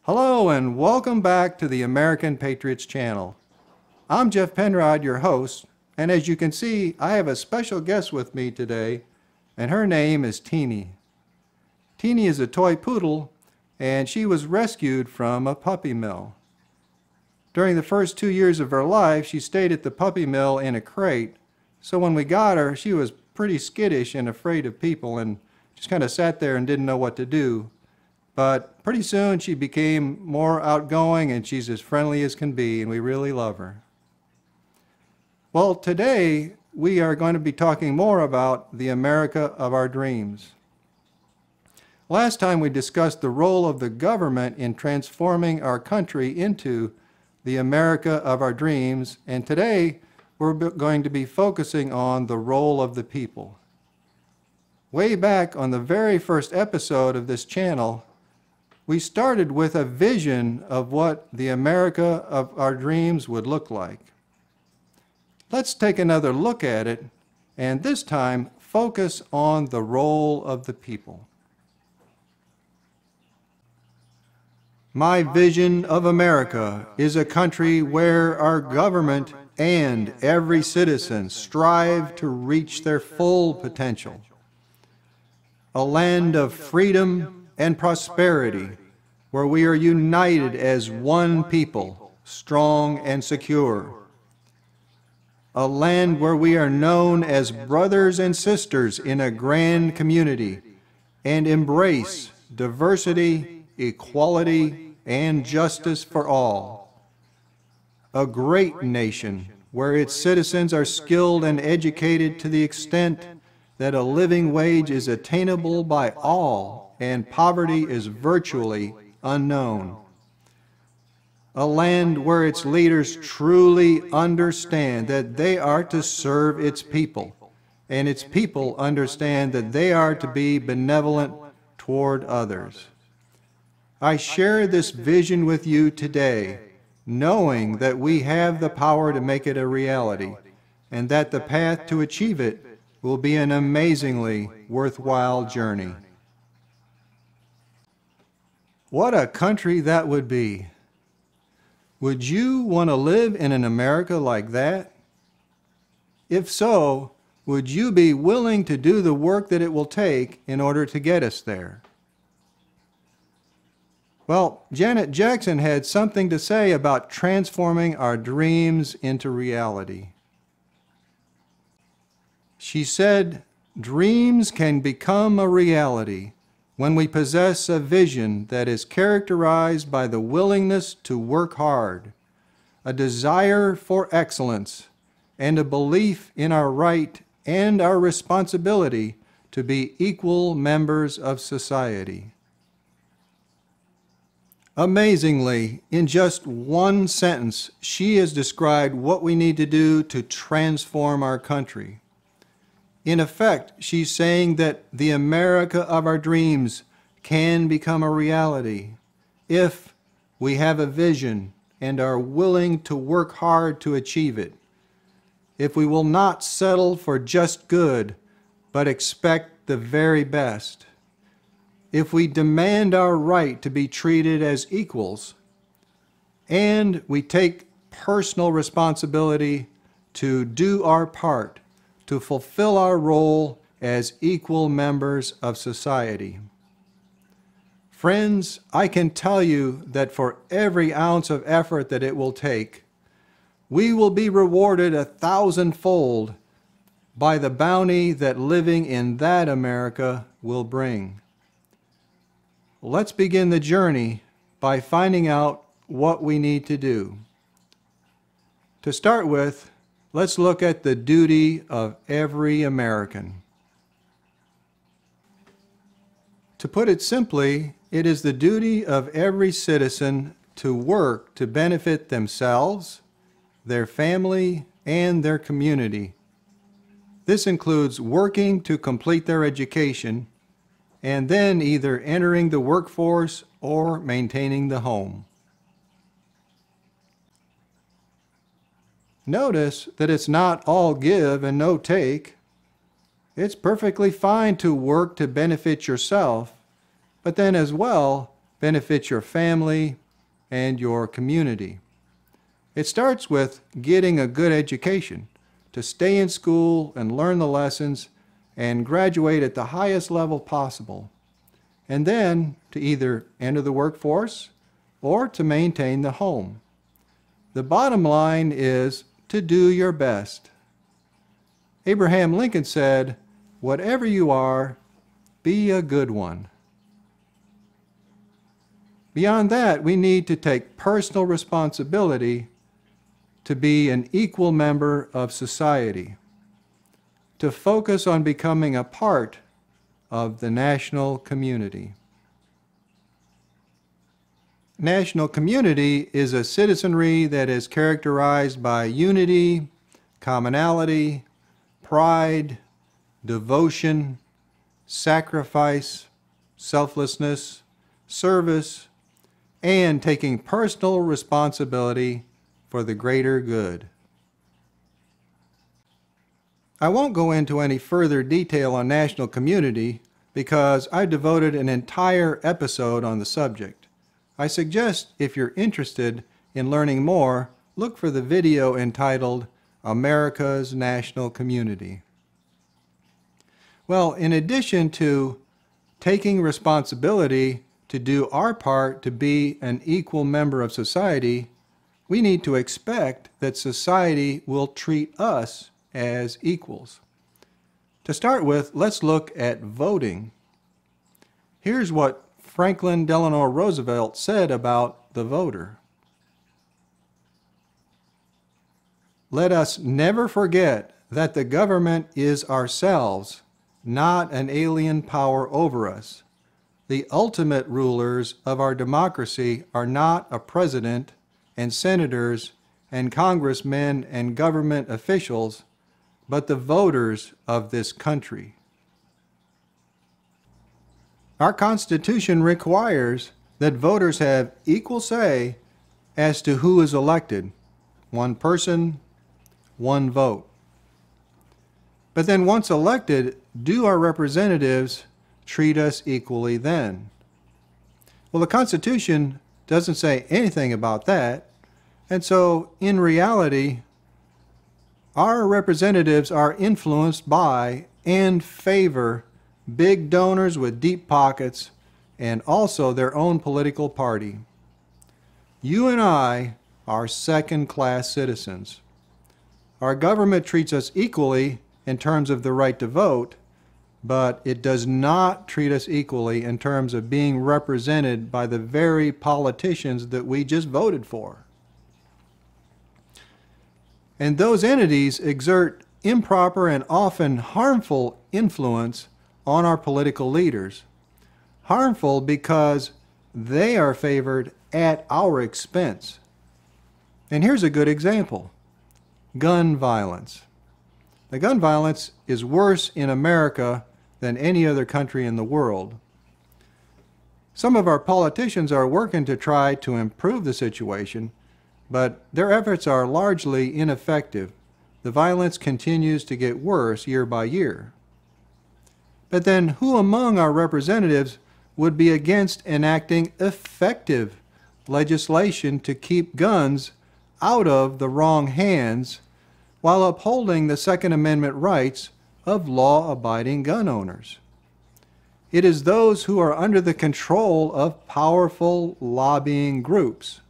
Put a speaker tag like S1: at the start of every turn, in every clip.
S1: Hello and welcome back to the American Patriots channel. I'm Jeff Penrod, your host, and as you can see, I have a special guest with me today, and her name is Teeny. Teeny is a toy poodle, and she was rescued from a puppy mill. During the first 2 years of her life, she stayed at the puppy mill in a crate, so when we got her, she was pretty skittish and afraid of people and just kind of sat there and didn't know what to do. But pretty soon she became more outgoing and she's as friendly as can be, and we really love her. Well, today we are going to be talking more about the America of our dreams. Last time we discussed the role of the government in transforming our country into the America of our dreams, and today we're going to be focusing on the role of the people. Way back on the very first episode of this channel, we started with a vision of what the America of our dreams would look like. Let's take another look at it, and this time focus on the role of the people. My vision of America is a country where our government and every citizen strive to reach their full potential. A land of freedom and prosperity, where we are united as one people, strong and secure. A land where we are known as brothers and sisters in a grand community and embrace diversity, equality, and justice for all. A great nation where its citizens are skilled and educated to the extent that a living wage is attainable by all and poverty is virtually unknown. A land where its leaders truly understand that they are to serve its people, and its people understand that they are to be benevolent toward others. I share this vision with you today, knowing that we have the power to make it a reality, and that the path to achieve it will be an amazingly worthwhile journey. What a country that would be! Would you want to live in an America like that? If so, would you be willing to do the work that it will take in order to get us there? Well, Janet Jackson had something to say about transforming our dreams into reality. She said, "Dreams can become a reality when we possess a vision that is characterized by the willingness to work hard, a desire for excellence, and a belief in our right and our responsibility to be equal members of society." Amazingly, in just one sentence, she has described what we need to do to transform our country. In effect, she's saying that the America of our dreams can become a reality if we have a vision and are willing to work hard to achieve it. If we will not settle for just good, but expect the very best. If we demand our right to be treated as equals, and we take personal responsibility to do our part to fulfill our role as equal members of society. Friends, I can tell you that for every ounce of effort that it will take, we will be rewarded 1,000-fold by the bounty that living in that America will bring. Let's begin the journey by finding out what we need to do. To start with, let's look at the duty of every American. To put it simply, it is the duty of every citizen to work to benefit themselves, their family, and their community. This includes working to complete their education and then either entering the workforce or maintaining the home. Notice that it's not all give and no take. It's perfectly fine to work to benefit yourself, but then as well benefits your family and your community. It starts with getting a good education, to stay in school and learn the lessons and graduate at the highest level possible, and then to either enter the workforce or to maintain the home. The bottom line is to do your best. Abraham Lincoln said, "Whatever you are, be a good one." Beyond that, we need to take personal responsibility to be an equal member of society, to focus on becoming a part of the national community. National community is a citizenry that is characterized by unity, commonality, pride, devotion, sacrifice, selflessness, service, and taking personal responsibility for the greater good. I won't go into any further detail on national community because I devoted an entire episode on the subject. I suggest, if you're interested in learning more, look for the video entitled America's National Community. Well, in addition to taking responsibility to do our part to be an equal member of society, we need to expect that society will treat us as equals. To start with, let's look at voting. Here's what Franklin Delano Roosevelt said about the voter. "Let us never forget that the government is ourselves, not an alien power over us. The ultimate rulers of our democracy are not a president and senators and congressmen and government officials, but the voters of this country." Our Constitution requires that voters have equal say as to who is elected. One person, one vote. But then once elected, do our representatives treat us equally then? Well, the Constitution doesn't say anything about that, and so in reality, our representatives are influenced by and favor big donors with deep pockets and also their own political party. You and I are second-class citizens. Our government treats us equally in terms of the right to vote, but it does not treat us equally in terms of being represented by the very politicians that we just voted for. And those entities exert improper and often harmful influence on our political leaders. Harmful because they are favored at our expense. And here's a good example: gun violence. The gun violence is worse in America than any other country in the world. Some of our politicians are working to try to improve the situation, but their efforts are largely ineffective. The violence continues to get worse year by year. But then who among our representatives would be against enacting effective legislation to keep guns out of the wrong hands while upholding the Second Amendment rights of law-abiding gun owners? It is those who are under the control of powerful lobbying groups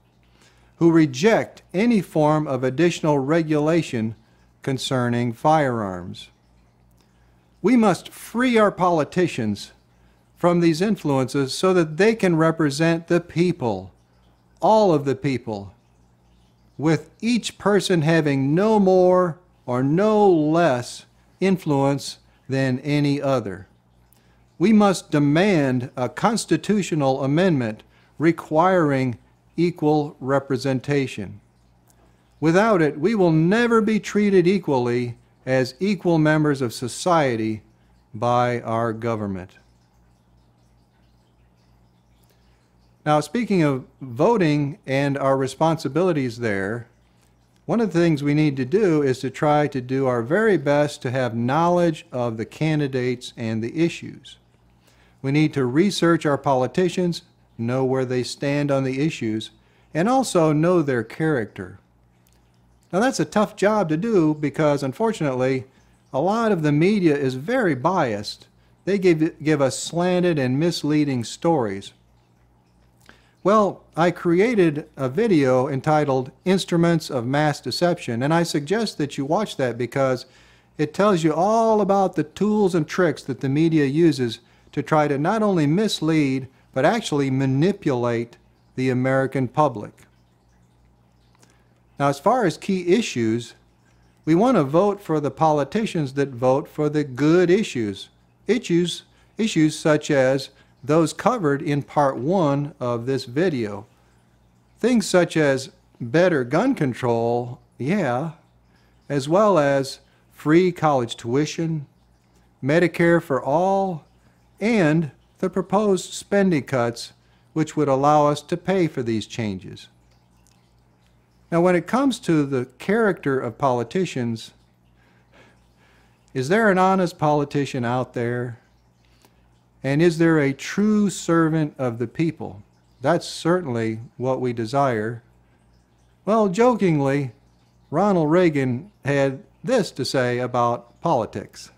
S1: who reject any form of additional regulation concerning firearms. We must free our politicians from these influences so that they can represent the people, all of the people, with each person having no more or no less influence than any other. We must demand a constitutional amendment requiring equal representation. Without it, we will never be treated equally as equal members of society by our government. Now, speaking of voting and our responsibilities there, one of the things we need to do is to try to do our very best to have knowledge of the candidates and the issues. We need to research our politicians, know where they stand on the issues, and also know their character. Now that's a tough job to do because, unfortunately, a lot of the media is very biased. They give us slanted and misleading stories. Well, I created a video entitled Instruments of Mass Deception, and I suggest that you watch that because it tells you all about the tools and tricks that the media uses to try to not only mislead, but actually manipulate the American public. Now, as far as key issues, we want to vote for the politicians that vote for the good issues. Issues such as those covered in part 1 of this video. Things such as better gun control, yeah, as well as free college tuition, Medicare for all, and the proposed spending cuts which would allow us to pay for these changes. Now, when it comes to the character of politicians, is there an honest politician out there? And is there a true servant of the people? That's certainly what we desire. Well, jokingly, Ronald Reagan had this to say about politics.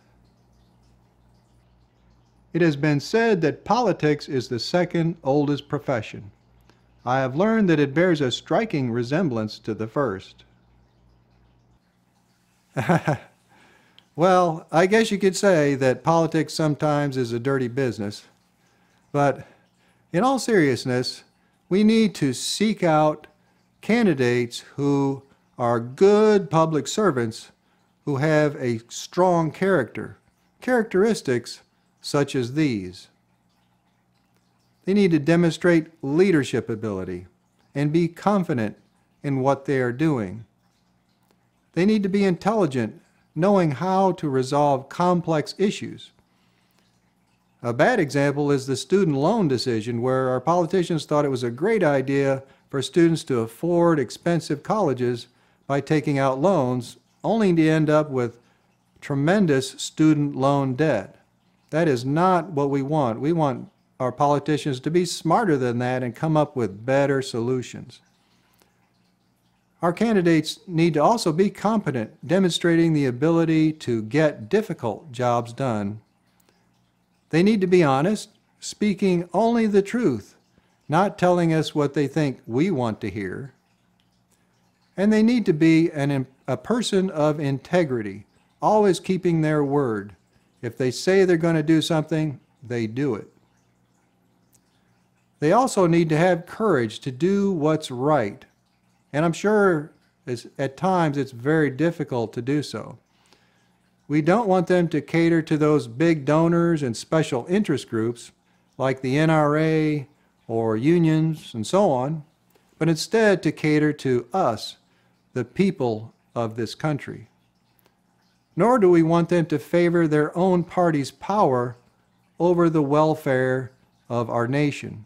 S1: It has been said that politics is the second oldest profession. I have learned that it bears a striking resemblance to the first. Well, I guess you could say that politics sometimes is a dirty business. But in all seriousness, we need to seek out candidates who are good public servants who have a strong character, characteristics such as these. They need to demonstrate leadership ability and be confident in what they are doing. They need to be intelligent, knowing how to resolve complex issues. A bad example is the student loan decision, where our politicians thought it was a great idea for students to afford expensive colleges by taking out loans, only to end up with tremendous student loan debt. That is not what we want. We want our politicians to be smarter than that and come up with better solutions. Our candidates need to also be competent, demonstrating the ability to get difficult jobs done. They need to be honest, speaking only the truth, not telling us what they think we want to hear. And they need to be a person of integrity, always keeping their word. If they say they're going to do something, they do it. They also need to have courage to do what's right. And I'm sure at times it's very difficult to do so. We don't want them to cater to those big donors and special interest groups like the NRA or unions and so on, but instead to cater to us, the people of this country. Nor do we want them to favor their own party's power over the welfare of our nation.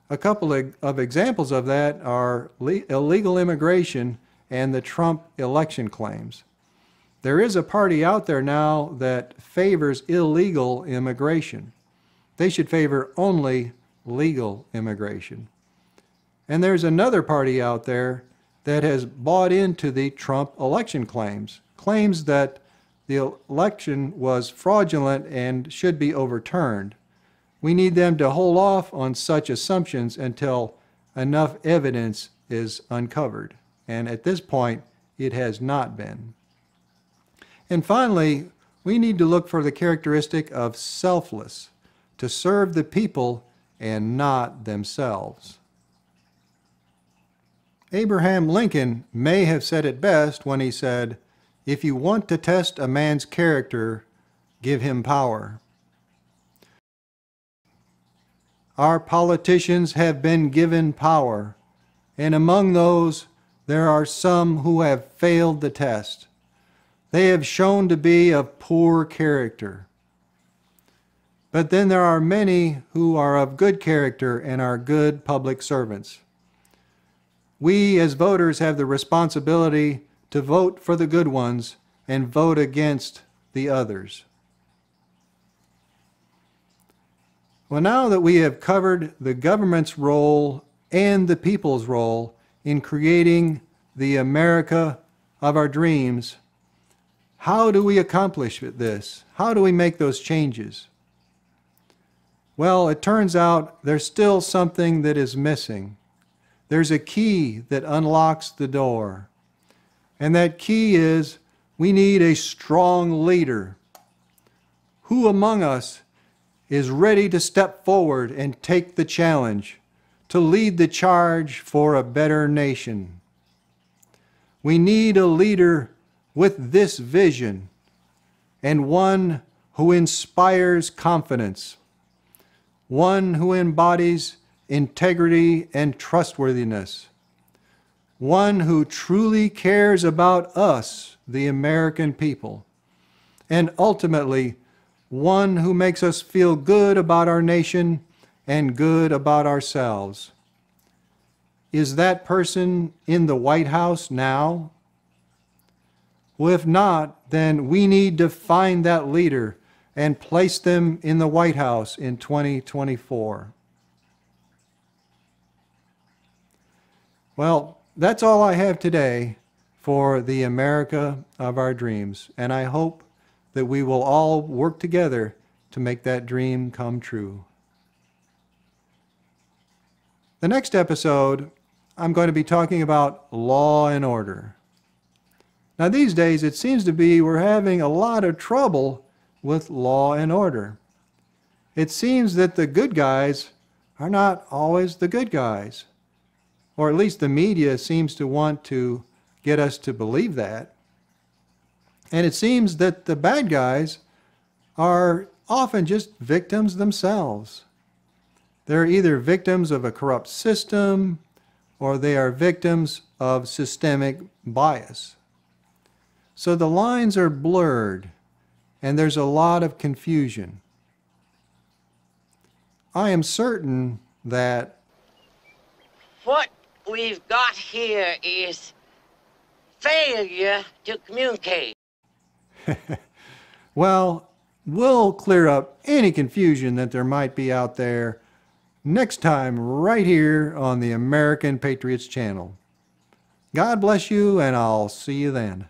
S1: A couple of examples of that are illegal immigration and the Trump election claims. There is a party out there now that favors illegal immigration. They should favor only legal immigration. And there's another party out there that has bought into the Trump election claims, claims that the election was fraudulent and should be overturned. We need them to hold off on such assumptions until enough evidence is uncovered. And at this point, it has not been. And finally, we need to look for the characteristic of selfless, to serve the people and not themselves. Abraham Lincoln may have said it best when he said, "If you want to test a man's character, give him power." Our politicians have been given power, and among those, there are some who have failed the test. They have shown to be of poor character. But then there are many who are of good character and are good public servants. We as voters have the responsibility to vote for the good ones and vote against the others. Well, now that we have covered the government's role and the people's role in creating the America of our dreams, how do we accomplish this? How do we make those changes? Well, it turns out there's still something that is missing. There's a key that unlocks the door. And that key is we need a strong leader. Who among us is ready to step forward and take the challenge, to lead the charge for a better nation? We need a leader with this vision, and one who inspires confidence, one who embodies integrity and trustworthiness, one who truly cares about us, the American people, and ultimately one who makes us feel good about our nation and good about ourselves. Is that person in the White House now? Well, if not, then we need to find that leader and place them in the White House in 2024. Well, that's all I have today for the America of our dreams, and I hope that we will all work together to make that dream come true. The next episode, I'm going to be talking about law and order. Now these days it seems to be we're having a lot of trouble with law and order. It seems that the good guys are not always the good guys, or at least the media seems to want to get us to believe that. And it seems that the bad guys are often just victims themselves. They're either victims of a corrupt system or they are victims of systemic bias. So the lines are blurred and there's a lot of confusion. I am certain that
S2: what we've got here is failure to communicate.
S1: well, we'll clear up any confusion that there might be out there next time right here on the American Patriots channel. God bless you, and I'll see you then.